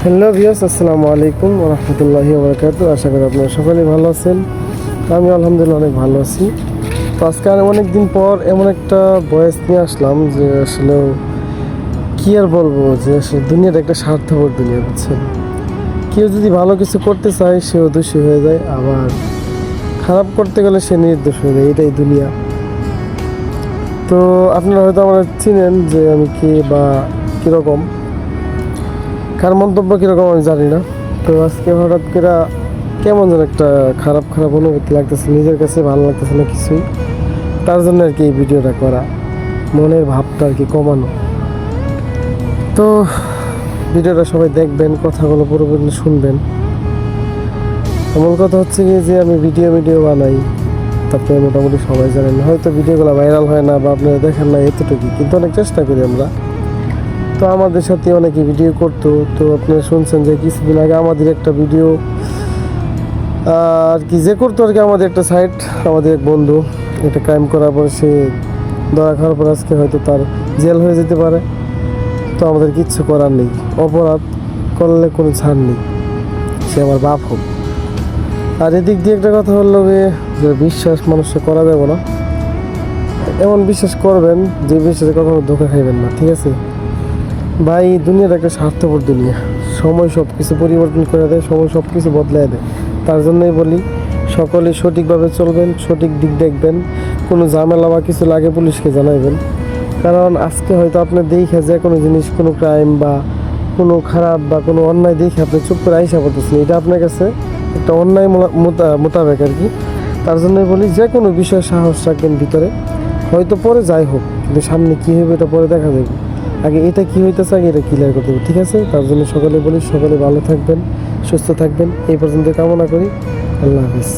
Hello viewers, আসসালামু আলাইকুম ওয়া রাহমাতুল্লাহি ওয়া বারাকাতুহু। আশা করি আপনারা সকলেই ভালো আছেন। আমি আলহামদুলিল্লাহ অনেক ভালো আছি। তো আজকে আর অনেক দিন পর এমন একটা ভয়েস নিয়ে আসলাম যে আসলে কী আর বলবো, যে আসলে দুনিয়াটা একটা স্বার্থপর দুনিয়া, বুঝছেন। কেউ যদি ভালো কিছু করতে চায় সেও দোষী হয়ে যায়, আবার খারাপ করতে গেলে সে নির্দোষ হয়ে যায়। এটাই দুনিয়া। তো আপনারা হয়তো আমরা চিনেন যে আমি কে বা কীরকম, কার মন্তব্য কীরকম আমি জানি না। তো আজকে হঠাৎ করে কেমন যেন একটা খারাপ খারাপ অনুভূতি লাগতেছে, নিজের কাছে ভালো লাগতেছে না কিছুই। তার জন্য আর কি এই ভিডিওটা করা, মনের ভাবটা আর কি কমানো। তো ভিডিওটা সবাই দেখবেন, কথাগুলো পুরোপুরি শুনবেন। এমন কথা হচ্ছে কি যে আমি ভিডিও বানাই, তারপরে মোটামুটি সবাই জানেন, হয়তো ভিডিওগুলো ভাইরাল হয় না বা আপনারা দেখেন না, এতটুকুই, কিন্তু অনেক চেষ্টা করি আমরা। তো আমাদের সাথে অনেকে ভিডিও করতো। তো আপনারা শুনছেন যে কিছুদিন আগে আমাদের একটা ভিডিও আর কি যে করতো আর কি, আমাদের একটা সাইট, আমাদের এক বন্ধু একটা ক্রাইম করার পর সে ধরা খাওয়ার পর আজকে হয়তো তার জেল হয়ে যেতে পারে। তো আমাদের কিচ্ছু করার নেই, অপরাধ করলে কোনো ছাড় নেই, সে আমার বাপ হোক। আর এদিক দিয়ে একটা কথা হলো যে বিশ্বাস মানুষকে করা যাবে না। এমন বিশ্বাস করবেন যে বিশ্বাসে কখনো ধোঁকা খাইবেন না, ঠিক আছে ভাই। দুনিয়াটা একটা স্বার্থপর দুনিয়া, সময় সব কিছু পরিবর্তন করে দেয়, সময় সব কিছু বদলায় দেয়। তার জন্যই বলি সকলে সঠিকভাবে চলবেন, সঠিক দিক দেখবেন, কোনো ঝামেলা বা কিছু লাগে পুলিশকে জানাইবেন। কারণ আজকে হয়তো আপনি দেখে যে কোনো জিনিস, কোনো ক্রাইম বা কোনো খারাপ বা কোনো অন্যায় দেখে আপনি চুপ করে আইসা পড়তেছেন, এটা আপনার কাছে একটা অন্যায় মোতাবেক আর কি। তার জন্যই বলি যে কোনো বিষয়ে সাহস রাখবেন ভিতরে, হয়তো পরে যাই হোক, কিন্তু সামনে কী হবে এটা পরে দেখা যাবে। আগে এটা কী হইতেছে, আগে এটা ক্লিয়ার করতে হবে, ঠিক আছে। তার জন্য সকলে বলি সকলে ভালো থাকবেন, সুস্থ থাকবেন, এই পর্যন্ত কামনা করি। আল্লাহ হাফিজ।